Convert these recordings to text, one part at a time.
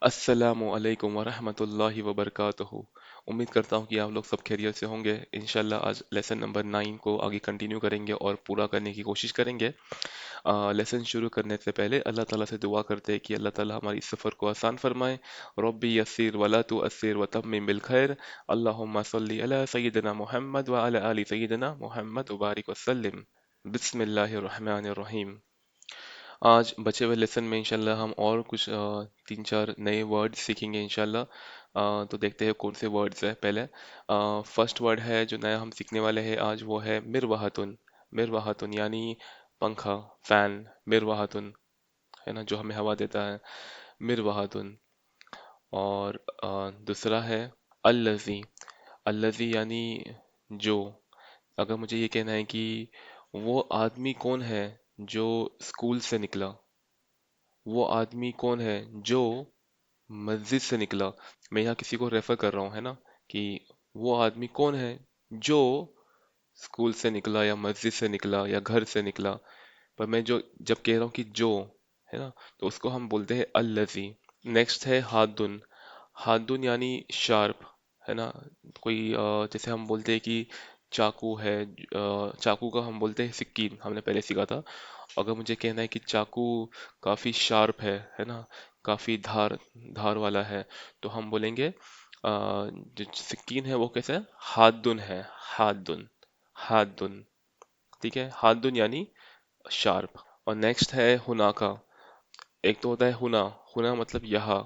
अस्सलामु अलैकुम वरहमतुल्लाहि वबरकातुहू। उम्मीद करता हूँ कि आप लोग सब खैरियत से होंगे। इंशाल्लाह आज लेसन नंबर 9 को आगे कंटिन्यू करेंगे और पूरा करने की कोशिश करेंगे। लेसन शुरू करने से पहले अल्लाह ताला से दुआ करते हैं कि अल्लाह ताला हमारी इस सफ़र को आसान फरमाए। रब्बी यस्सिर वला तुअस्सिर वतम्मिम बिल खैर। अल्लाहुम्मा सल्ली अला सय्यिदिना मुहम्मद व अला आलि सय्यिदिना मुहम्मद व बारिक वसल्लिम। बिस्मिल्लाहिर रहमानिर रहीम। आज बचे हुए लेसन में इंशाल्लाह हम और कुछ तीन चार नए वर्ड सीखेंगे इंशाल्लाह। तो देखते हैं कौन से वर्ड्स है। पहले फर्स्ट वर्ड है जो नया हम सीखने वाले हैं आज, वो है मिरवाहतुन। मिरवाहतुन यानी पंखा, फैन। मिरवाहतुन है ना, जो हमें हवा देता है। मिरवाहतुन। और दूसरा है अल्लज़ी। अल्लज़ी यानी जो। अगर मुझे ये कहना है कि वो आदमी कौन है जो स्कूल से निकला, वो आदमी कौन है जो मस्जिद से निकला। मैं यहाँ किसी को रेफर कर रहा हूँ, है ना, कि वो आदमी कौन है जो स्कूल से निकला या मस्जिद से निकला या घर से निकला। पर मैं जो जब कह रहा हूँ कि जो, है ना, तो उसको हम बोलते हैं अल्लज़ी। नेक्स्ट है हादुन। हादुन यानी शार्प, है ना। कोई जैसे हम बोलते हैं कि चाकू है, चाकू का हम बोलते हैं सिक्कीन, हमने पहले सीखा था। अगर मुझे कहना है कि चाकू काफ़ी शार्प है ना, काफ़ी धार धार वाला है, तो हम बोलेंगे जो सिक्कीन है वो कैसा है, हादुन है। हादुन। हादुन। ठीक है, हादुन यानी शार्प। और नेक्स्ट है हुनाका। एक तो होता है हुना। हुना मतलब यहाँ,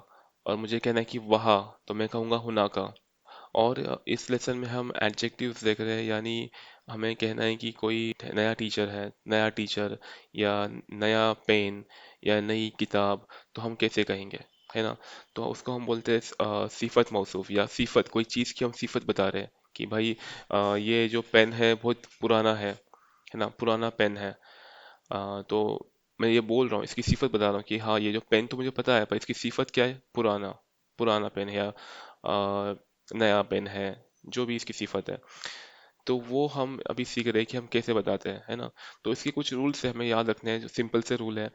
और मुझे कहना है कि वहाँ, तो मैं कहूँगा हुनाका। और इस लेसन में हम एडजेक्टिव्स देख रहे हैं, यानी हमें कहना है कि कोई नया टीचर है, नया टीचर, या नया पेन, या नई किताब, तो हम कैसे कहेंगे, है ना। तो उसको हम बोलते हैं सिफत मौसूफ, या सिफत, कोई चीज़ की हम सिफत बता रहे हैं कि भाई ये जो पेन है बहुत पुराना है ना, पुराना पेन है। तो मैं ये बोल रहा हूँ, इसकी सिफत बता रहा हूँ कि हाँ ये जो पेन तो मुझे पता है, पर इसकी सिफत क्या है, पुराना। पुराना पेन है, या नया पेन है, जो भी इसकी सिफत है। तो वो हम अभी सीख रहे हैं कि हम कैसे बताते हैं, है ना। तो इसके कुछ रूल्स है हमें याद रखने हैं, जो सिंपल से रूल है।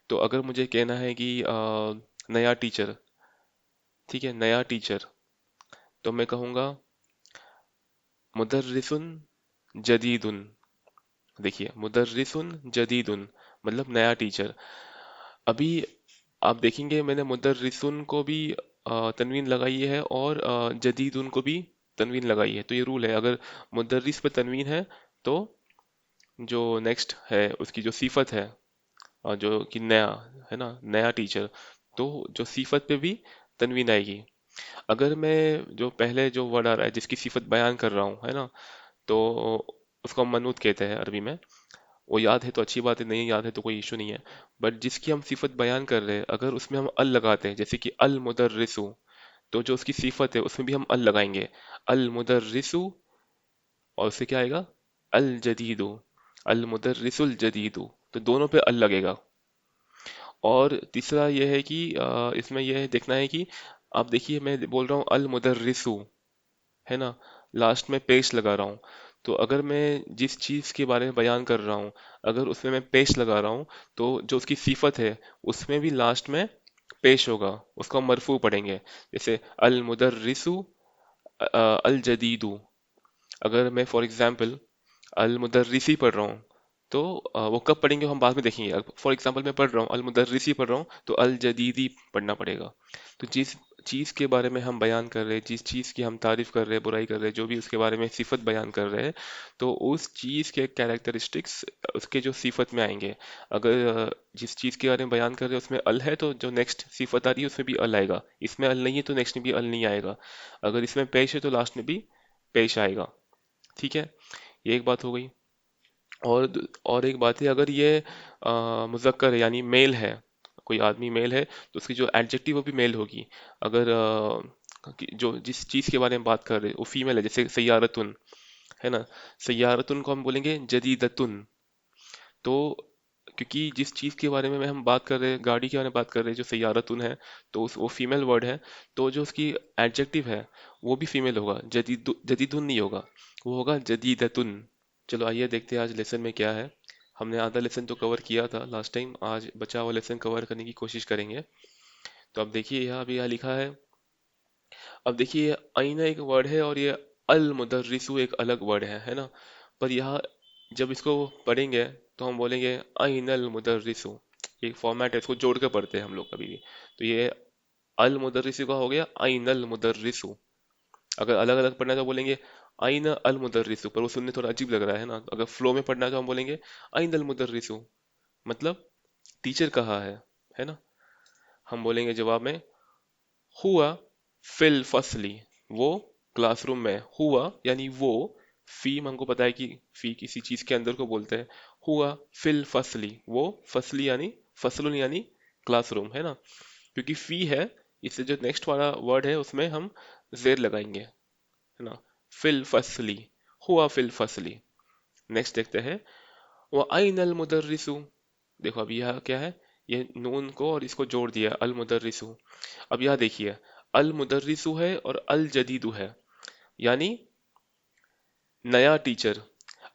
तो अगर मुझे कहना है कि नया टीचर, ठीक है, नया टीचर, तो मैं कहूँगा मुदर्रिसुन जदीदुन। देखिए, मुदर्रिसुन जदीदुन मतलब नया टीचर। अभी आप देखेंगे मैंने मुदर्रिसुन को भी तनवीन लगाई है, और जदीदुन को भी तनवीन लगाई है। तो ये रूल है, अगर मुदर्रिस पे तनवीन है तो जो नेक्स्ट है उसकी जो सिफत है, जो कि नया, है ना, नया टीचर, तो जो सिफत पे भी तनवीन आएगी। अगर मैं जो पहले जो वर्ड आ रहा है जिसकी सिफत बयान कर रहा हूँ, है ना, तो उसको हम मनूत कहते हैं अरबी में। वो याद है तो अच्छी बात है, नहीं याद है तो कोई इशू नहीं है। बट जिसकी हम सिफत बयान कर रहे हैं, अगर उसमें हम अल लगाते हैं, जैसे कि अल मुदर्रिसु, तो जो उसकी सिफत है उसमें भी हम अल लगाएंगे। अल मुदर्रिसु। और उससे क्या आएगा, अल जदीदु। अल मुदर्रिसुल जदीदु। तो दोनों पे अल लगेगा। और तीसरा ये है कि इसमें यह देखना है कि आप देखिए मैं बोल रहा हूँ अल मुदर्रिसु, है ना, लास्ट में पेश लगा रहा हूँ। तो अगर मैं जिस चीज़ के बारे में बयान कर रहा हूँ, अगर उसमें मैं पेश लगा रहा हूँ, तो जो उसकी सिफत है उसमें भी लास्ट में पेश होगा, उसको हम मरफू पढ़ेंगे। जैसे अल मुदर्रिसु अल जदीदु। अगर मैं फॉर एग्जांपल अल मुदर्रिसी पढ़ रहा हूँ, तो वो कब पढ़ेंगे हम बाद में देखेंगे। फॉर एग्जांपल मैं पढ़ रहा हूँ अल मुदर्रिसी पढ़ रहा हूँ, तो अल जदीदी पढ़ना पड़ेगा। तो जिस चीज़ के बारे में हम बयान कर रहे हैं, जिस चीज़ की हम तारीफ कर रहे हैं, बुराई कर रहे हैं, जो भी उसके बारे में सिफत बयान कर रहे हैं, तो उस चीज़ के कैरेक्टरिस्टिक्स उसके जो सिफत में आएंगे। अगर जिस चीज़ के बारे में बयान कर रहे हैं उसमें अल है, तो जो नेक्स्ट सिफत आ रही है उसमें भी अल आएगा। इसमें अल नहीं है तो नेक्स्ट में भी अल नहीं आएगा। अगर इसमें पेश है तो लास्ट में भी पेश आएगा। ठीक है, ये एक बात हो गई। और एक बात है, अगर ये मुज़क्कर है यानी मेल है, कोई आदमी मेल है, तो उसकी जो एडजेक्टिव वो भी मेल होगी। अगर जो जिस चीज़ के बारे में बात कर रहे हैं वो फीमेल है, जैसे सय्यारतुन, है ना, सय्यारतुन को हम बोलेंगे जदीदतुन। तो क्योंकि जिस चीज़ के बारे में हम बात कर रहे हैं, गाड़ी के बारे में बात कर रहे हैं, जो सय्यारतुन है, तो वो फीमेल वर्ड है, तो जो उसकी एडजेक्टिव है वो भी फीमेल होगा, जदीदुन नहीं होगा, वो होगा जदीदतुन। चलो आइए देखते हैं आज लेसन में क्या है। हमने आधा लेसन तो कवर किया था लास्ट टाइम, आज बचा हुआ लेसन कवर करने की कोशिश करेंगे। तो अब देखिए यहाँ भी यहाँ लिखा है, अब देखिए आईना एक वर्ड है और ये अल मुदर्रिसु एक अलग वर्ड है ना। पर यहाँ जब इसको पढ़ेंगे तो हम बोलेंगे आइनल मुदर्रिसु, एक फॉर्मेट है, इसको जोड़ के पढ़ते हैं हम लोग कभी भी। तो ये अल मुदर्रिसु का हो गया आइनल मुदर्रिसु। अगर अलग अलग पढ़ना है तो बोलेंगे आइन अल मुदर्रिसु, पर वो सुनने थोड़ा अजीब लग रहा है ना। अगर फ्लो में पढ़ना है तो हम बोलेंगे आइन अल मुदर्रिसु, मतलब टीचर कहाँ है ना। हम बोलेंगे जवाब में हुआ फिल फसली, वो क्लासरूम में, हुआ यानी वो, फी हमको पता है कि फी किसी चीज के अंदर को बोलते हैं। हुआ फिल फसली, वो फसली यानी फसलुन यानी क्लासरूम है ना। क्योंकि फी है, इससे जो नेक्स्ट वाला वर्ड है उसमें हम जेर लगाएंगे है ना। फिल फसली, हुआ फिल फसली। नेक्स्ट देखते हैं, वो आइनल मुदर्रिसु। देखो अब यह क्या है, ये नून को और इसको जोड़ दिया अल मुदर्रिसु। अब यह देखिए अल मुदर्रिसु है और अल जदीदु है, यानी नया टीचर।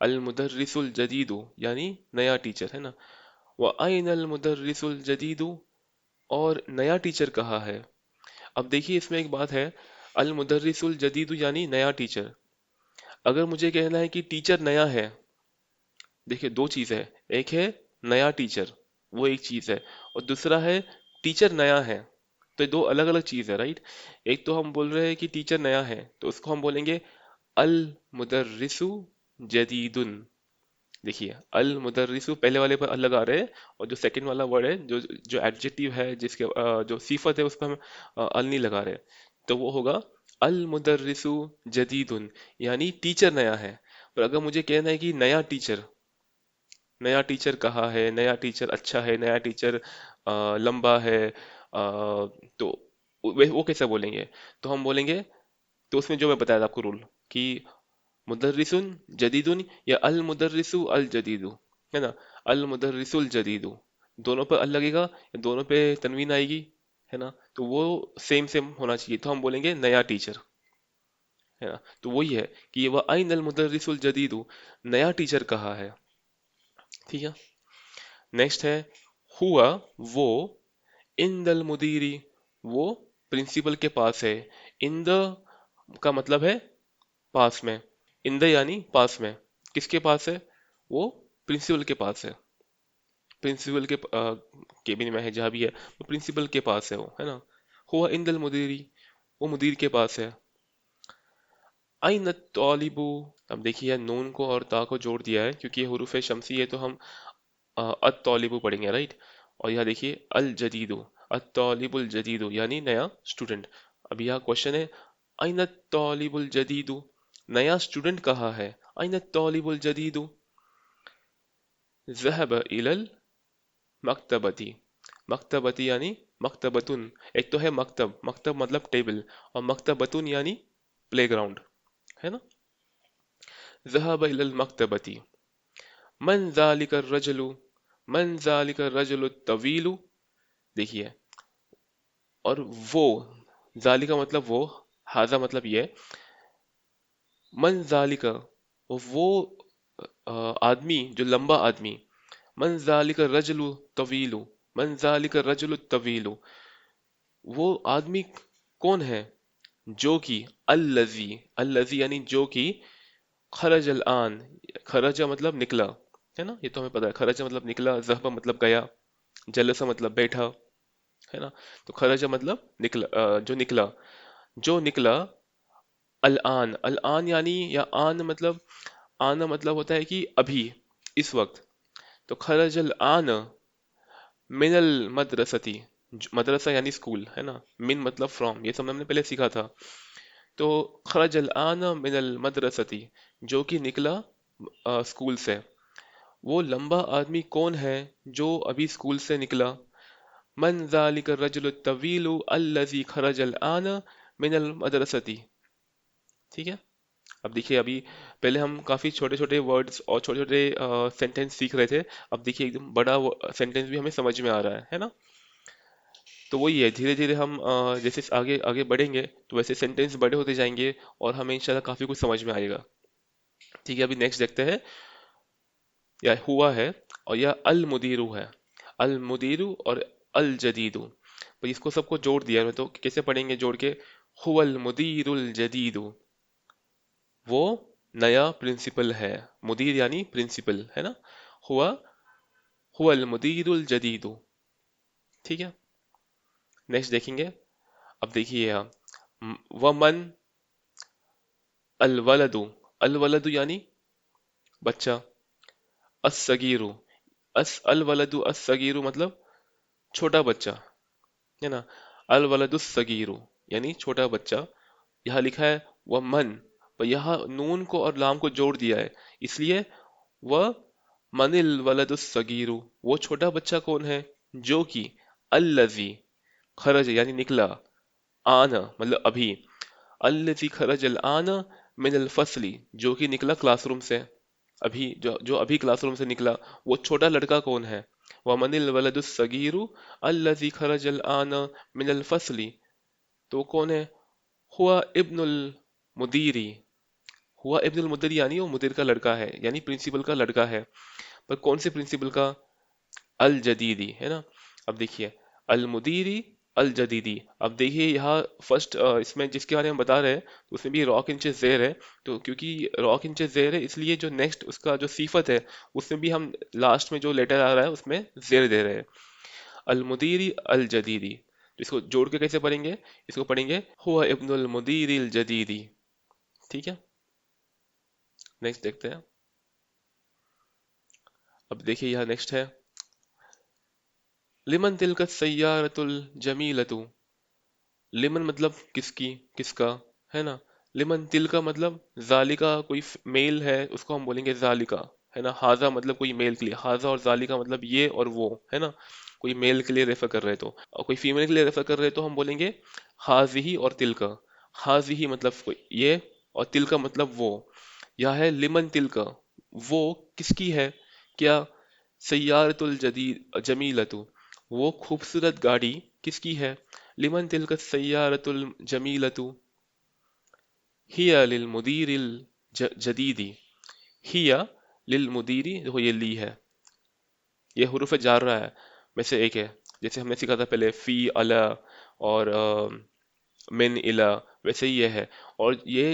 अल मुदर्रिसुल जदीदु यानी नया टीचर है ना। व आइन अल मुदर्रिसुल जदीदु, और नया टीचर कहाँ है। अब देखिए इसमें एक बात है, अल मुदर्रिसुल जदीदु यानी नया टीचर। अगर मुझे कहना है कि टीचर नया है, देखिए दो चीज है, एक है नया टीचर, वो एक चीज है, और दूसरा है टीचर नया है। तो ये दो अलग अलग चीज है, राइट। एक तो हम बोल रहे हैं कि टीचर नया है, तो उसको हम बोलेंगे अल मुदर्रिसु जदीदुन। देखिए अल मुदर्रिसु पहले वाले पर अल लगा रहे हैं, और जो सेकंड वाला वर्ड है, जो जो एडजेक्टिव है, जिसके जो सिफत है, उस पर हम अल नहीं लगा रहे। तो वो होगा अल मुदर्रिसु जदीदुन, यानी टीचर नया है। पर अगर मुझे कहना है कि नया टीचर, नया टीचर कहाँ है, नया टीचर अच्छा है, नया टीचर लंबा है, तो वो कैसे बोलेंगे। तो हम बोलेंगे, तो उसमें जो मैं बताया था आपको रूल, कि मुदर्रिसुन जदीदुन या अल मुदर्रिसु अल जदीदु, है ना। अल मुदर्रिसुल जदीदु, दोनों पर अल लगेगा या दोनों पे तनवीन आएगी, है ना। तो वो सेम सेम होना चाहिए, तो हम बोलेंगे नया टीचर, है ना। तो वही है कि वह अइन अल मुदर्रिसुल जदीदु, नया टीचर कहाँ है। ठीक है। नेक्स्ट है हुआ वो, इन दल मुदीरी, वो प्रिंसिपल के पास है। इन द का मतलब है पास में, इन द यानी पास में, किसके पास है, वो प्रिंसिपल के पास है। प्रिंसिपल के केबिन में है, जहाँ भी है वो प्रिंसिपल के पास है, वो है ना। हुआ इन दल मुदीरी, वो मुदीर के पास है। आइन तौलिबू, अब देखिए नून को और ता को जोड़ दिया है, क्योंकि ये हुरूफ शमसी है, तो हम अत्तौलिबु पढ़ेंगे, राइट। और यहाँ देखिए अल जदीदु, अत्तौलिबुल जदीदु यानी नया स्टूडेंट। अब यहाँ क्वेश्चन है अइन तौलिबुल जदीदु, नया स्टूडेंट कहाँ है। अइन तौलिबुल जदीदु, ज़हब इलल मकतबती, मकतबती यानी मकतबतुन। एक तो है मकतब, मकतब मतलब टेबल, और मकतबतुन यानी प्लेग्राउंड, है ना। ज़हब इलल मकतबती, मन ज़ालिका रजलु, मन ज़ालिका रजलु तवीलु। देखिए, और वो, जालिका मतलब वो, हाजा मतलब ये, मन जालिका, वो आदमी जो लंबा आदमी, मन जालिका रजलु तवीलु, मन जालिका रजलु तवीलु, वो आदमी कौन है, जो कि अल्लजी, अल्लजी यानी जो कि खरज अल आन, खरजा मतलब निकला, है ना। ये तो हमें पता है, खरजा मतलब निकला, जहबा मतलब गया, जलसा मतलब बैठा, है ना। तो खरजा मतलब निकला, जो निकला, जो निकला। अल आन, अल आन यानी, या आन मतलब, आना मतलब होता है कि अभी, इस वक्त। तो खरज अल आन मिनल मदरसती, मदरसा यानी स्कूल, है ना। मिन मतलब फ्रॉम, ये सब हमने पहले सीखा था। तो खरज अल आन मिनल मदरसती, जो कि निकला स्कूल से। वो लंबा आदमी कौन है जो अभी स्कूल से निकला। मन ज़ालिका रजुल तवीलु अल्लज़ी खरजल आन मिनल मदरसती। ठीक है। अब देखिए अभी, पहले हम काफी छोटे छोटे वर्ड्स और छोटे छोटे सेंटेंस सीख रहे थे। अब देखिए एकदम बड़ा सेंटेंस भी हमें समझ में आ रहा है ना। तो वही है, धीरे धीरे हम जैसे आगे आगे बढ़ेंगे तो वैसे सेंटेंस बड़े होते जाएंगे, और हमें इंशाल्लाह काफी कुछ समझ में आएगा। ठीक है, अभी नेक्स्ट देखते हैं। या हुआ है, और या अल मुदीरू है। अल मुदीरू और अल जदीदू, तो इसको सबको जोड़ दिया है, तो कैसे पढ़ेंगे जोड़ के? हुवल मुदीरुल जदीदु, वो नया प्रिंसिपल है। मुदीर यानी प्रिंसिपल है ना। हुआ हुवल मुदीरुल जदीदु। ठीक है, नेक्स्ट देखेंगे। अब देखिए यहाँ, वमन अल वलदु, अल वलदु यानी बच्चा, असगीरु, अस अल वलदु असगीरु मतलब छोटा बच्चा, है ना। अल वलदुस सगीरु यानी छोटा बच्चा। यहाँ लिखा है वह मन, पर यहाँ नून को और लाम को जोड़ दिया है, इसलिए वह मनिल वलदुस सगीरु, वो छोटा बच्चा कौन है? जो कि अल्लजी खरज यानी निकला, आना मतलब अभी, अल्लजी खरज अल आना मिनल फसली, जो कि निकला क्लासरूम से अभी, जो जो अभी क्लासरूम से निकला, वो छोटा लड़का कौन है? वमनिल वलदुस सगीरु अल्लजी खरज अल आना मिनल फसली, तो कौन है? हुआ इब्नुल मुदीरी, हुआ इब्नुल मुदीरी यानी वो मुदीर का लड़का है, यानी प्रिंसिपल का लड़का है। पर कौन से प्रिंसिपल का? अल जदीदी, है ना। अब देखिए, अल मुदीरी अल जदीदी। अब देखिए यहाँ फर्स्ट इसमें जिसके बारे में बता रहे हैं, तो उसमें भी रॉक इंचेस जेर है, तो क्योंकि रॉक इंचेस जेर है, इसलिए जो नेक्स्ट उसका जो सीफत है, उसमें भी हम लास्ट में जो लेटर आ रहा है उसमें जेर दे रहे हैं। अल मुदीरी अल जदीदी, तो इसको जोड़ के कैसे पढ़ेंगे? इसको पढ़ेंगे हुआ इब्नुल मुदीरी अल जदीदी। ठीक है, नेक्स्ट देखते हैं। अब देखिए यहाँ नेक्स्ट है, लिमन तिलकत सय्यारतुल जमीलतु। लिमन मतलब किसकी, किसका, है ना। लिमन तिल का मतलब जालिका, कोई मेल है उसको हम बोलेंगे जालिका, है ना। हाजा मतलब कोई मेल के लिए, हाजा और जालिका मतलब ये और वो, है ना। कोई मेल के लिए रेफर कर रहे तो, और कोई फीमेल के लिए रेफर कर रहे तो हम बोलेंगे हाजिही और तिल का। हाजिही मतलब कोई ये, और तिल का मतलब वो। यह है लिमन तिल का, वो किसकी है, क्या? सय्यारतुल जदीद जमीलतु, वो खूबसूरत गाड़ी किसकी है? लिमन तिलक सय्यारतुल जमीलतु हिया लिल मुदीरिल जदीदी। हिया लिल मुदीरी, देखो ये ली है, ये हुरूफ जार रहा है में से एक है। जैसे हमने सीखा था पहले फी अला और मिन इला, वैसे ही ये है। और ये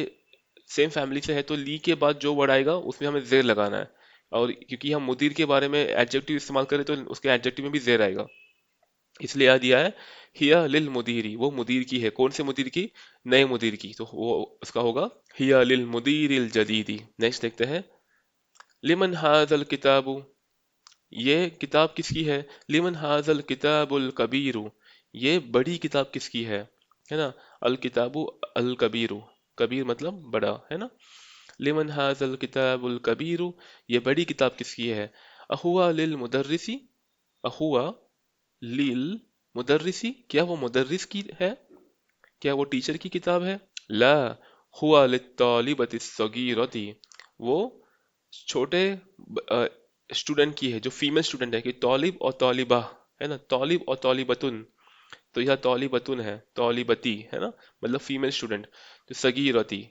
सेम फैमिली से है, तो ली के बाद जो वर्ड आएगा उसमें हमें जेर लगाना है। और क्योंकि हम मुदीर के बारे में एडजेक्टिव इस्तेमाल करें, तो उसके एडजेक्टिव में भी जेर आएगा, इसलिए यह दिया है हिया लिल मुदीरी, वो मुदीर की है। कौन से मुदीर की? नए मुदीर की, तो वो उसका होगा हिया लिल मुदीरिल जदीदी। नेक्स्ट देखते हैं, लिमन हाजल किताबु, ये किताब किसकी है? लिमन हाजल किताबुल कबीरु, ये बड़ी किताब किसकी है ना। अल किताबु अल कबीरु, कबीर मतलब बड़ा, है ना। लिमन हाजल किताबुल कबीरु, ये बड़ी किताब किसकी है? अहुआ लिल मुदर्रिसी, अहुआ लील मुदर्रिसी, क्या वो मुदर्रिस की है? क्या वो टीचर की किताब है? ला हुआ लित्तालिबति सगीरती, वो छोटे स्टूडेंट की है, जो फीमेल स्टूडेंट है, कि तौलिब और तौलिबा, है ना, तौलिब और तौलिबतुन। तो यह तौलिबतुन है, तौलिबती, है ना, मतलब फीमेल स्टूडेंट। तो सगीरती,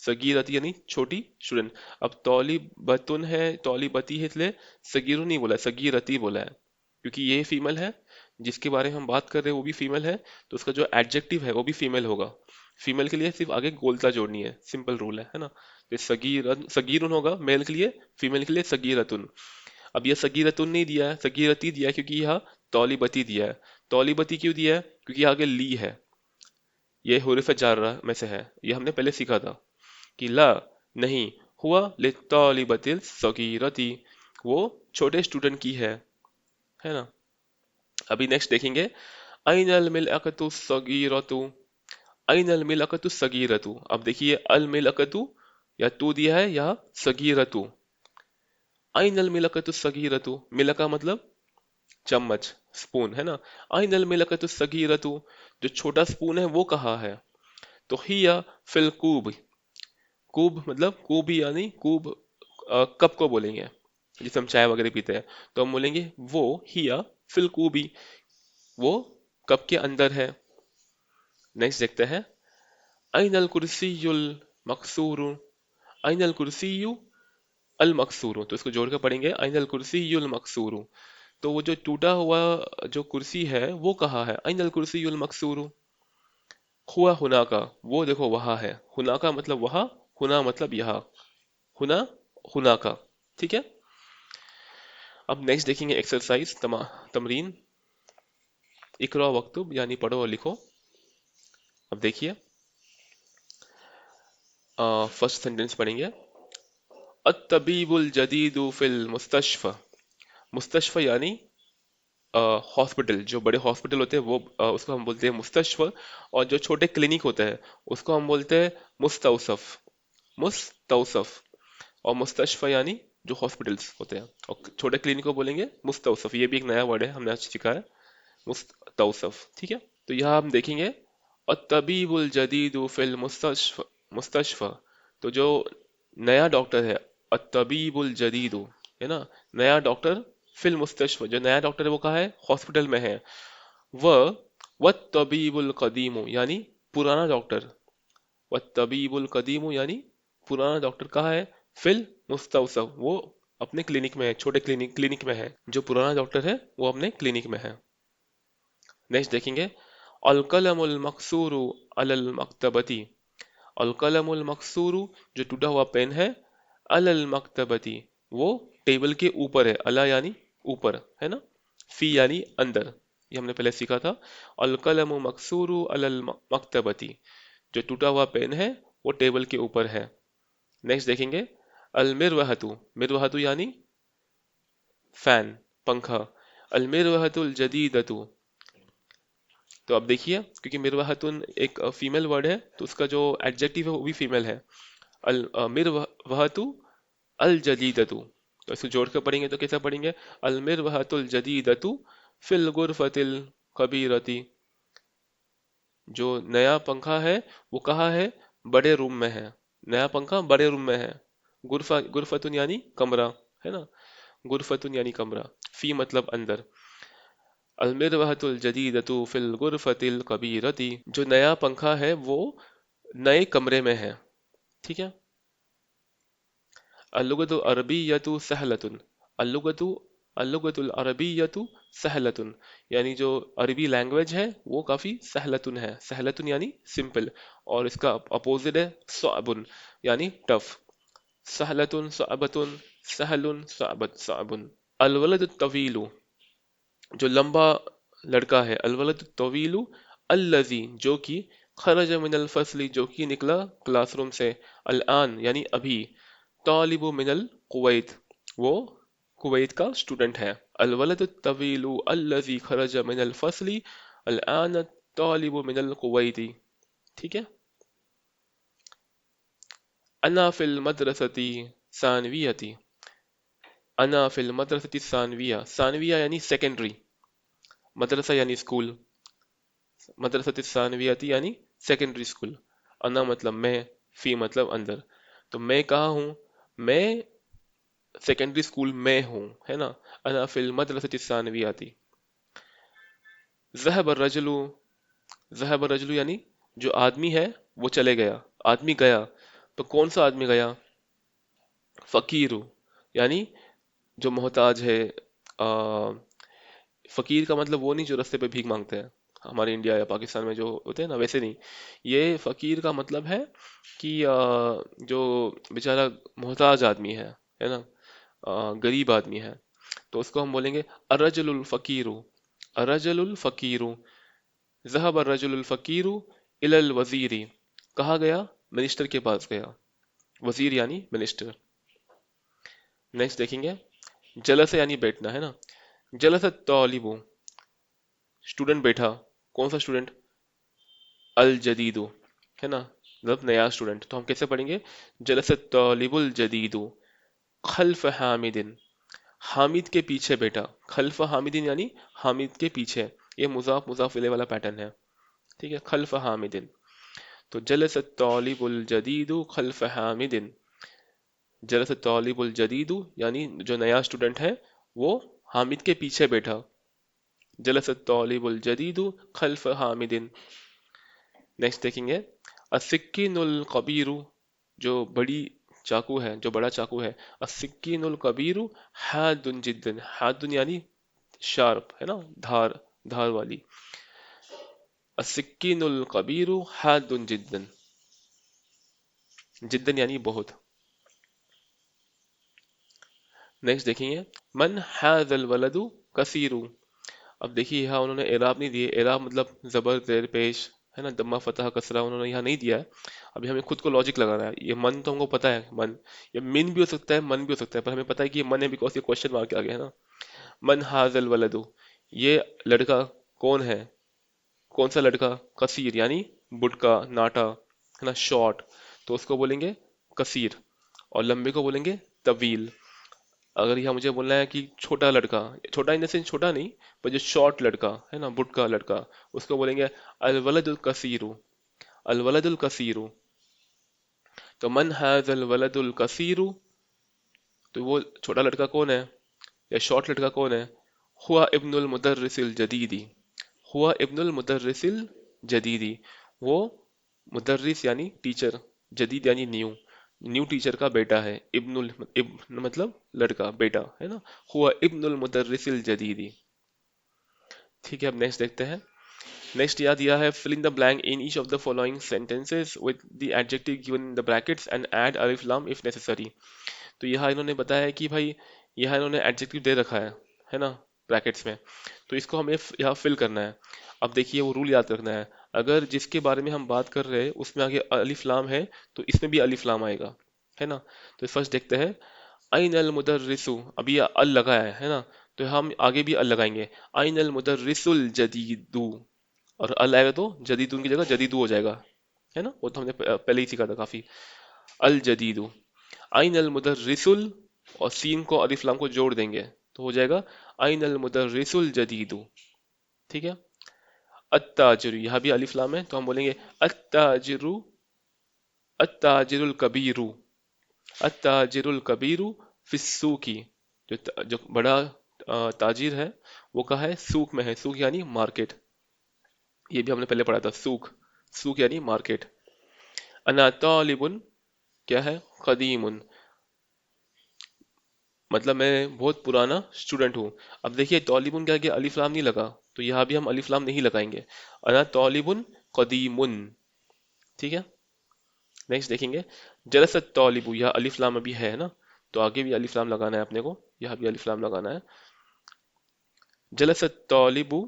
सगीरती यानी छोटी स्टूडेंट। अब तौलिबतुन है, तौलिबती है, इसलिए सगीरु नहीं बोला है, सगीरती बोला है, क्योंकि ये फीमेल है, जिसके बारे में हम बात कर रहे हैं वो भी फीमेल है, तो उसका जो एडजेक्टिव है वो भी फीमेल होगा। फीमेल के लिए सिर्फ आगे गोलता जोड़नी है, सिंपल रूल है ना। तो सगीरन होगा मेल के लिए, फीमेल के लिए सगीरतुन। अब यह सगीरतुन नहीं दिया है, सगीरती दिया है, क्योंकि यह तौलिबती दिया है। तौलिबती क्यों दिया है? क्योंकि आगे ली है, ये हुरूफ जारा में से है, ये हमने पहले सीखा था कि ला नहीं, हुआ लित्तालिबतिल सगीरती, वो छोटे स्टूडेंट की है ना। अभी नेक्स्ट देखेंगे, अइनल मिलअकतु सगीरतु, अइनल मिलअकतु सगीरतु। अब देखिए अल मिलअकतु, या तू दिया है या सगीरतु। अइनल मिलअकतु सगीरतु, मिलका मतलब चम्मच, स्पून, है ना। अइनल मिलअकतु सगीरतु, जो छोटा स्पून है वो कहाँ है? तो हिया फिल कूब, कूब मतलब कूब यानी कूब, कप को बोलेंगे जिसे हम चाय वगैरह पीते हैं, तो हम बोलेंगे वो हिया फिल कूबी, वो कप के अंदर है। नेक्स्ट देखते हैं, अइनल कुर्सियुल मकसूर, अइनल कुर्सियु अल मकसूर, तो इसको जोड़कर पढ़ेंगे अइनल कुर्सियुल मकसूर, तो वो जो टूटा हुआ जो कुर्सी है वो कहाँ है? अइनल कुर्सीयुल मकसूरू? हुआ हुना का, वो देखो वहाँ है। हुना का मतलब वहाँ, हुना मतलब यहाँ। हुना, हुना का। ठीक है। अब नेक्स्ट देखेंगे एक्सरसाइज तमरीन। इकरा वक्तुब यानी पढ़ो और लिखो। अब देखिए, फर्स्ट सेंटेंस पढ़ेंगे। अत्तबीबुल जदीदु फिल मुस्तशफ़ा। मुस्तशफ़ा यानी हॉस्पिटल, जो बड़े हॉस्पिटल होते हैं वो उसको हम बोलते हैं मुस्तशफ़ा। और जो छोटे क्लिनिक होते हैं उसको हम बोलते हैं मुस्तौसफ। मुस्तौसफ। और मुस्तशफ़ा यानी जो हॉस्पिटल्स होते हैं, और छोटे क्लिनिक को बोलेंगे मुस्तौसफ। ये भी एक नया वर्ड है, हमने आज सीखा है, मुस्तौसफ। ठीक है। तो यहाँ हम देखेंगे अत्तबीबुल जदीदु फिल मुस्तशफ़ा। मुस्तशफ़ा, तो जो नया डॉक्टर है, अत्तबीबुल जदीदु, है ना, नया डॉक्टर। फिल मुस्तशफ़ा, जो नया डॉक्टर है वो कहाँ है? हॉस्पिटल में है। वह वत्तबीबुल कदीमु यानी पुराना डॉक्टर। वत्तबीबुल कदीमु यानी पुराना डॉक्टर कहाँ है? फिल मुस्तौसफ, वो अपने क्लिनिक में है, छोटे क्लिनिक में है। जो पुराना डॉक्टर है वो अपने क्लिनिक में है। नेक्स्ट देखेंगे। अल कलमुल मकसूरु अलल मकतबती। अल कलमुल मकसूरु, जो टूटा हुआ पेन है, अलल मकतबती, वो टेबल के ऊपर है। अला यानी ऊपर, है ना। फी यानी अंदर, ये हमने पहले सीखा था। अल कलमु मकसूरु अलल मकतबती, जो टूटा हुआ पेन है वो टेबल के ऊपर है। नेक्स्ट देखेंगे। अल मिरवहतु, मिरवहतु यानी फैन, पंखा। अल मिरवहतुल जदीदतु, तो अब देखिए, क्योंकि मिरवाहतुन एक फीमेल वर्ड है तो उसका जो एडजेक्टिव है वो भी फीमेल है। अल मिरवाहतु अल जदीदतु, तो इसको जोड़ कर पढ़ेंगे तो कैसा पढ़ेंगे? अल मिरवाहतुल जदीदतु फिल गुरफतिल कबीरती, जो नया पंखा है वो कहाँ है? बड़े रूम में है। नया पंखा बड़े रूम में है। गुरफतुन यानी कमरा, है ना। गुरफतुन यानी कमरा। फी मतलब अंदर। अलमिरवहतुल जदीदतु फिल गुरफतिल कबीरती, जो नया पंखा है वो नए कमरे में है। ठीक है। अल्लुगतु अरबियतु सहलतुन। अल्लुगतु अल्लुगतुल अरबियतु सहलतुन, यानी जो अरबी लैंग्वेज है वो काफी सहलतुन है। सहलतुन यानी सिंपल, और इसका अपोजिट है सअबुन, यानी टफ। सहलतुन सअबतुन, सहलुन सअबत सअबुन। अलवलद तवीलु, जो लंबा लड़का है। अलवलद तवीलु अल्लजी, जो कि खरज मिनल फसली, जो कि निकला क्लासरूम से। अल-आन यानी अभी। तालिबु मिनल कुवैत, वो कुवैत का स्टूडेंट है। अलवलद तवीलु अल्लजी खरज मिनल फसली अल-आन तालिबु मिनल कुवैती। ठीक है। अना फिल मदरसती सानवियती। अना फिल मदरसती सानविया, सानविया यानी सेकेंडरी, मदरसा यानी स्कूल, मदरसत सानवियाती यानी सेकेंडरी स्कूल। अना मतलब मैं, फी मतलब अंदर। तो मैं कहाँ हूँ? मैं सेकेंडरी स्कूल में हूँ, है ना। अना फिल मदरसत सानवियाती। ज़हब रजलू, ज़हब रजलू यानी जो आदमी है वो चले गया, आदमी गया। तो कौन सा आदमी गया? फकीरू, यानी जो मोहताज है। फकीर का मतलब वो नहीं जो रास्ते पे भीख मांगते हैं, हमारे इंडिया या पाकिस्तान में जो होते हैं ना, वैसे नहीं। ये फकीर का मतलब है कि जो बेचारा मोहताज आदमी है ना, गरीब आदमी है। तो उसको हम बोलेंगे अर्रजुलुल फकीरु। अर्रजुलुल फकीरु। ज़हब अर्रजुलुल फकीरु इलल वजीरी, कहाँ गया? मिनिस्टर के पास गया। वजीर यानी मिनिस्टर। नेक्स्ट देखेंगे। जलस यानी बैठना, है ना। जलस तौलिबु, स्टूडेंट बैठा। कौन सा स्टूडेंट? अल जदीदु, है ना, मतलब नया स्टूडेंट। तो हम कैसे पढ़ेंगे? जलसत तालिबुल जदीदु खल्फ हामिदिन, हामिद के पीछे बैठा। खल्फ हामिदिन यानी हामिद के पीछे। ये मुजाफ मुजाफ इले वाला पैटर्न है। ठीक है, खल्फ हामिदिन। तो जलसत तालिबुल जदीदु खल्फ हामिदिन। जलसत तालिबुल जदीदु यानी जो नया स्टूडेंट है वो हामिद के पीछे बैठा। जलसत तालिबुल जदीदु खल्फ हामिदिन। नेक्स्ट देखेंगे। असिक्किनुल कबीरु, जो बड़ी चाकू है, जो बड़ा चाकू है। असिक्किनुल कबीरु हादुन जिद्दन, हादुन यानी शार्प है ना, धार, धार वाली। अस्सिक्कीनुल कबीरु हादुन जिद्दन, जिद्दन यानी बहुत। नेक्स्ट देखेंगे, मन हाजल वलदु कसीरु। अब देखिए यहाँ उन्होंने एराब नहीं दिए, एराब मतलब जबर जेर पेश है ना, दम्मा फतह कसरा उन्होंने यहाँ नहीं दिया है। अभी हमें खुद को लॉजिक लगाना है। ये मन तो हमको पता है, मन, ये मिन भी हो सकता है, मन भी हो सकता है, पर हमें पता है कि ये मन है बिकॉज ये क्वेश्चन मार्क के आगे है ना। मन हाजल वलदु, ये लड़का कौन है, कौन सा लड़का, कसीर यानी बुटका, नाटा है ना, शॉर्ट, तो उसको बोलेंगे कसीर। और लंबे को बोलेंगे तवील। अगर यहाँ मुझे बोलना है कि छोटा लड़का, छोटा इन द सेंस छोटा नहीं, पर जो शॉर्ट लड़का है ना, बुटका लड़का, उसको बोलेंगे अल वलदुल कसीरु, अल वलदुल कसीरु। तो मन हाजल वलदुल कसीरु, तो वो छोटा लड़का कौन है या शॉर्ट लड़का कौन है, हुआ इब्नुल मुदर्रिसिल जदीदी, हुआ इब्नुल मुदर्रिसिल जदीदी, वो मुदर्रिस यानी टीचर, जदीद यानी न्यू, न्यू टीचर का बेटा है। इब्नुल, इब्न मतलब लड़का, बेटा है ना, हुआ इब्नुल मुदर्रिसिल जदीदी। ठीक है, अब नेक्स्ट देखते हैं। नेक्स्ट याद दिया है, fill in the blank in each of the following sentences with the adjective given in the brackets and add alif lam if necessary। तो यहाँ इन्होंने बताया है कि भाई यहाँ इन्होंने एडजेक्टिव दे रखा है ना, ब्रैकेट्स में, तो इसको हमें यहाँ फिल करना है। अब देखिए वो रूल याद रखना है, अगर जिसके बारे में हम बात कर रहे हैं उसमें आगे अलिफ लाम है तो इसमें भी अलिफ लाम आएगा, है ना। तो फर्स्ट देखते हैं, अइन अल मुदर्रिसु, अभी ये अल लगा है ना, तो हम आगे भी अल लगाएंगे, अइन अल मुदर्रिसुल जदीदु, और अल आएगा तो जदीदुन की जगह जदीदु हो जाएगा, है ना, वो तो हमने पहले ही सीखा था काफी। अल जदीदु, आइन अल मुदर्रिसुल, और सीन को अलिफ लाम को जोड़ देंगे तो हो जाएगा आइन अल मुदर्रिसुल जदीदु। ठीक है। अत्ताजिरु, यहाँ भी अलिफ लाम है तो हम बोलेंगे अत्ताजिरु, अत्ताजिरुल कबीरु, अत्ताजिरुल कबीरु फिस्सूकी, जो बड़ा ताजिर है वो कहाँ है, सूक में है, सूक यानी मार्केट, ये भी हमने पहले पढ़ा था, सूक, सूक यानी मार्केट। अना तालिबुन क्या है, कदीमुन, मतलब मैं बहुत पुराना स्टूडेंट हूँ। अब देखिए तौलिबुन के आगे अलिफ लाम नहीं लगा, तो यहाँ भी हम अलिफ लाम नहीं लगाएंगे, अना तौलिबुन कदीमुन। ठीक है। नेक्स्ट देखेंगे, जलसत तौलिबु, यह अलिफ लाम अभी है ना, तो आगे भी अलिफ लाम लगाना है अपने को, यहाँ भी अलिफ लाम लगाना है। जलसत तौलिबु,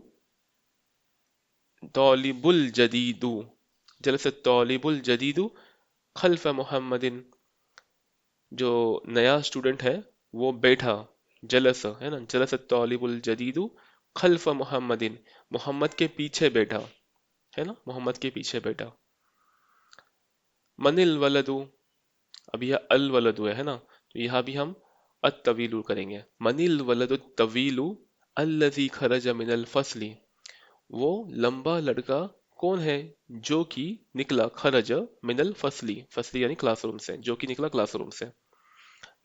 तौलिबुल जदीदु, जलसत तौलिबुल जदीदु खल्फ मुहम्मदिन, जो नया स्टूडेंट है वो बैठा, जलस है ना, जलस तौलिबुल जदीदु खल्फ मुहम्मदिन, मोहम्मद के पीछे बैठा, है ना, मोहम्मद के पीछे बैठा। मनिल वलदु, अब यह अल वलदु है ना, तो यहाँ भी हम अतवीलु करेंगे, मनिल वलदु तवीलु अल्लजी खरज मिनल फसली, वो लंबा लड़का कौन है जो कि निकला, खरज मिनल फसली, फसली यानी क्लासरूम से, जो कि निकला क्लासरूम से।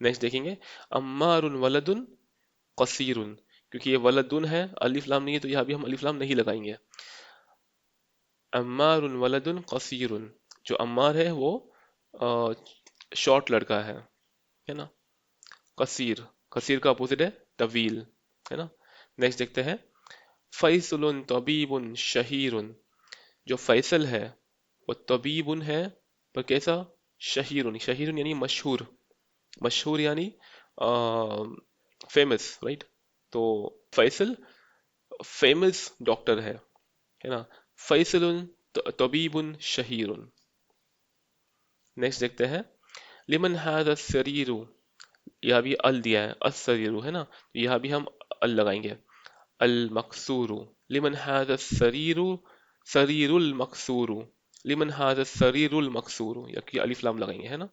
नेक्स्ट देखेंगे, अम्मारुन वलदुन कसीरुन, क्योंकि ये वलदुन है, अलिफ लाम नहीं है, तो यहाँ भी हम अलिफ लाम नहीं लगाएंगे। अम्मारुन वलदुन कसीरुन, जो अम्मार है वो शॉर्ट लड़का है ना। कसीर, कसीर का अपोजिट है तवील, है ना। नेक्स्ट देखते हैं, फैसलुन तबीबुन शहीरुन, जो फैसल है वो तबीबुन है, पर कैसा, शहीरुन, शहीरुन यानी मशहूर, मशहूर यानी फेमस, राइट। तो फैसल फेमस डॉक्टर है ना, फैसलुन तबीबुन शहीरुन। नेक्स्ट देखते हैं, लिमन हादा सरीरु, यहाँ भी अल दिया है, असरीरु है ना, तो यहाँ भी हम अल लगाएंगे, अल मकसूरु, लिमन हादा सरीरु, सरीरुल मकसूरु, लिमन हादा सरीरुल मकसूरु, यहाँ अलिफ लाम लगाएंगे, है ना।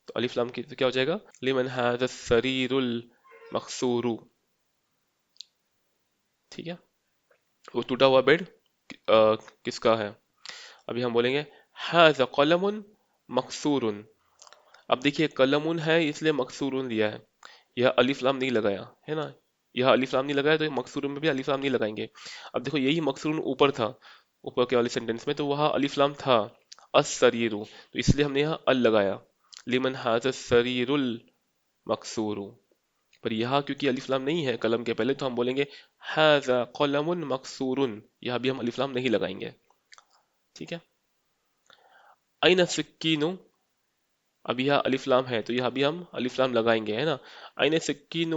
तो अलिफ लाम की तो क्या हो जाएगा, लिमन हादा सरीरुल मकसूरु। ठीक है। वो टूटा हुआ बेड किसका है, अभी हम बोलेंगे हाज़ा कलमुन मकसूरुन। अब देखिए कलमुन है इसलिए मकसूरुन दिया है, यह अलिफ लाम नहीं लगाया है ना, यह अलिफ लाम नहीं लगाया तो मकसूरुन में भी अलिफ लाम नहीं लगाएंगे। अब देखो यही मकसूरुन ऊपर था, ऊपर के वाले सेंटेंस में तो वहाँ अलिफ लाम था, अस्सरीरु, तो इसलिए हमने यहाँ अल लगाया, लिमन हाज़ा सरीरुल मकसूरु। پر یہاں کیونکہ الف لام نہیں ہے قلم کے پہلے تو ہم بولیں گے ھذا قلم مکسور، یہاں بھی ہم الف لام نہیں لگائیں گے. ٹھیک ہے. این السکین، اب یہاں الف لام ہے تو یہاں بھی ہم الف لام لگائیں گے، ہے نا. این سکین،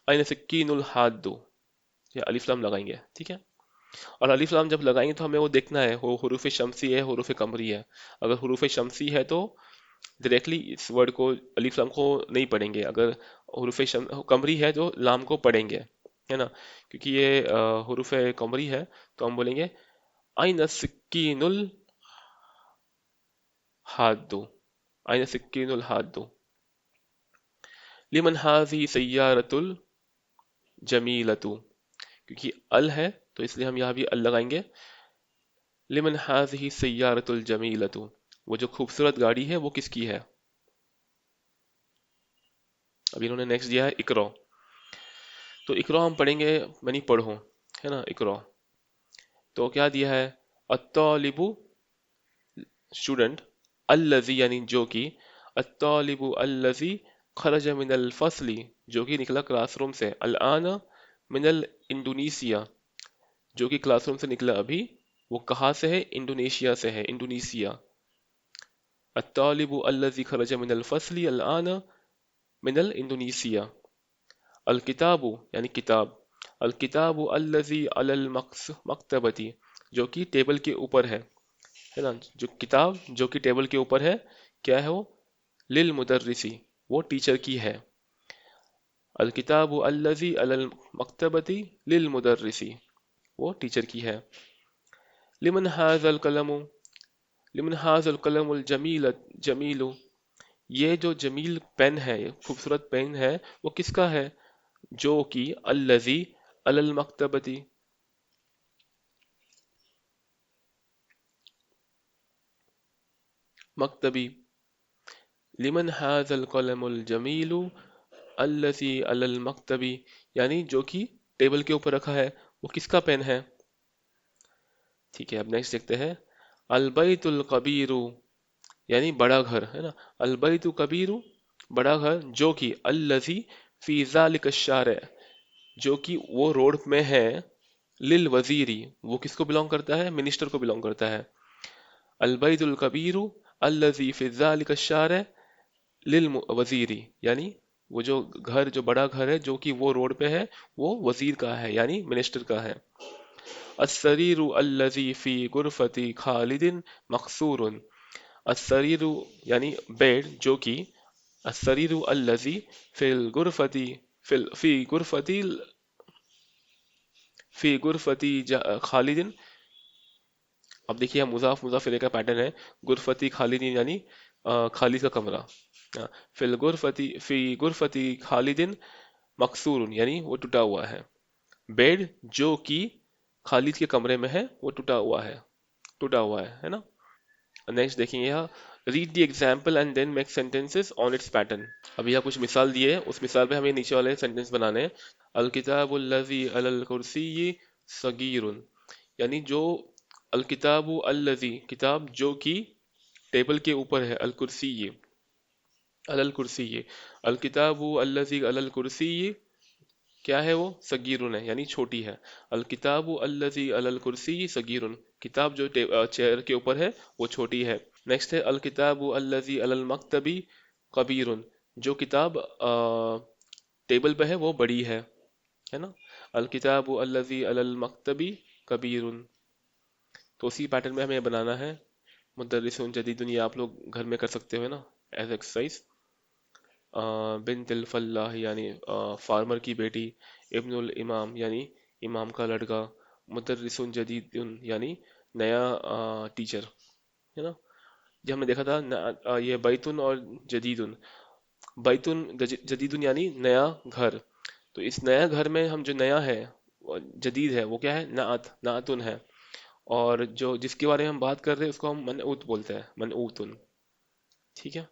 این سکین الحاد، یہ الف لام لگائیں گے. ٹھیک ہے. اور الف لام جب لگائیں گے تو ہمیں وہ دیکھنا ہے وہ حروف شمسی ہے حروف قمری ہے. اگر حروف شمسی ہے تو ڈائریکٹلی اس ورڈ کو الف لام کو نہیں پڑھیں گے، اگر قمری ہے تو لام کو پڑھیں گے، ہے نا. کیونکہ یہ حروف قمری ہے تو ہم بولیں گے این السکین الحاد، این السکین الحاد. لمن هذه سیارۃ الجمیلۃ، کیونکہ ال ہے تو اس لیے ہم یہاں بھی ال لگائیں گے. لمن هذه سیارۃ الجمیلۃ، وہ جو خوبصورت گاڑی ہے وہ کس کی ہے. اب انہوں نے نیکسٹ دیا ہے اقرا، تو اقرا ہم پڑھیں گے یعنی پڑھو، ہے نا. اقرا تو کیا دیا ہے، الطالب اسٹوڈنٹ، الذی یعنی جو کہ، الطالب الذی خرج من الفصل جو کہ نکلا کلاس روم سے، الان من الانڈونیسیا جو کہ کلاس روم سے نکلا ابھی، وہ کہاں سے ہے، انڈونیشیا سے ہے، انڈونیسیا. الطالب الذی خرج من الفصل الان من الانڈونیسیا. الکتاب یعنی کتاب، الکتاب الذی علی المکتبۃ جو کہ ٹیبل کے اوپر ہے نا. جو کتاب جو کہ ٹیبل کے اوپر ہے کیا ہے وہ، للمدرسی وہ ٹیچر کی ہے. الکتاب الذی علی المکتبۃ للمدرسی وہ ٹیچر کی ہے. لمن ھذا القلم، لمن ھذا القلم جمیل، یہ جو جمیل پین ہے خوبصورت پین ہے وہ کس کا ہے، جو کہ الذی علی المکتبۃ، مکتبی. لمن ھذا القلم الجمیل الذی علی المکتب، یعنی جو کہ ٹیبل کے اوپر رکھا ہے وہ کس کا پین ہے. ٹھیک ہے. اب نیکسٹ دیکھتے ہیں، البیت الکبیر یعنی بڑا گھر، ہے نا. البیت کبیر بڑا گھر، جو کہ الذی فی ذلک الشارع جو کہ وہ روڈ میں ہے، للوزیری وہ کس کو بلونگ کرتا ہے، منسٹر کو بلونگ کرتا ہے. البیت الکبیر الذی فی ذلک الشارع للوزیری، یعنی وہ جو گھر جو بڑا گھر ہے جو کہ وہ روڈ پہ ہے وہ وزیر کا ہے یعنی منسٹر کا ہے. السریر الذی فی غرفۃ خالد مکسور، السریر یعنی بیڈ جو کہ، السریر الذی فی الغرفۃ، فی غرفۃ، فی غرفۃ خالد. اب دیکھیے مضاف مضاف الیہ کا پیٹرن ہے، غرفتی خالد یعنی خالد کا کمرہ، فی الغرفۃ، فی غرفۃ خالد مکسور یعنی وہ ٹوٹا ہوا ہے. بیڈ جو کہ خالد کے کمرے میں ہے وہ ٹوٹا ہوا ہے، ٹوٹا ہوا ہے نا. نیکسٹ دیکھیں گے یہاں، read the example and then make sentences on its pattern. اب یہاں کچھ مثال دیے ہیں، اس مثال پہ ہمیں نیچے والے سینٹینس بنانے ہیں. الکتاب الذی علی الکرسی صغیر، یعنی جو الکتاب الذی کتاب جو کہ ٹیبل کے اوپر ہے، الکرسی علی الکرسی، الکتاب الذی علی الکرسی کیا ہے وہ، صغیرن ہے یعنی چھوٹی ہے. الکتاب الذی علی الکرسی صغیرن، کتاب جو چیئر کے اوپر ہے وہ چھوٹی ہے. نیکسٹ ہے الکتاب الذی علی المکتب کبیر، جو کتاب ٹیبل پہ ہے وہ بڑی ہے نا. الکتاب الذی علی المکتب کبیر. تو اسی پیٹرن میں ہمیں بنانا ہے. مدرسون جدید، یہ آپ لوگ گھر میں کر سکتے ہو نا ایز ایکسرسائز. بنت الفلاح یعنی فارمر کی بیٹی، ابن الامام یعنی امام کا لڑکا، مدرسون جدید یعنی نیا ٹیچر، ہے نا. جب ہم نے دیکھا تھا یہ بیتن اور جدیدن، بیتن جدیدن یعنی نیا گھر، تو اس نیا گھر میں ہم جو نیا ہے جدید ہے وہ کیا ہے، نعت، نعتن ہے. اور جو جس کے بارے میں ہم بات کر رہے ہیں اس کو ہم منعوت بولتے ہیں، منعوتن. ٹھیک ہے.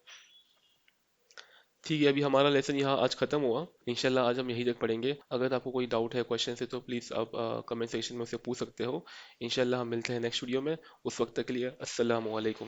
ٹھیک ہے. ابھی ہمارا لیسن یہاں آج ختم ہوا، انشاءاللہ آج ہم یہی تک پڑھیں گے. اگر آپ کو کوئی ڈاؤٹ ہے، کوشچن ہے تو پلیز آپ کمنٹ سیکشن میں اسے پوچھ سکتے ہو. انشاءاللہ ہم ملتے ہیں نیکسٹ ویڈیو میں. اس وقت تک کے لیے السلام علیکم.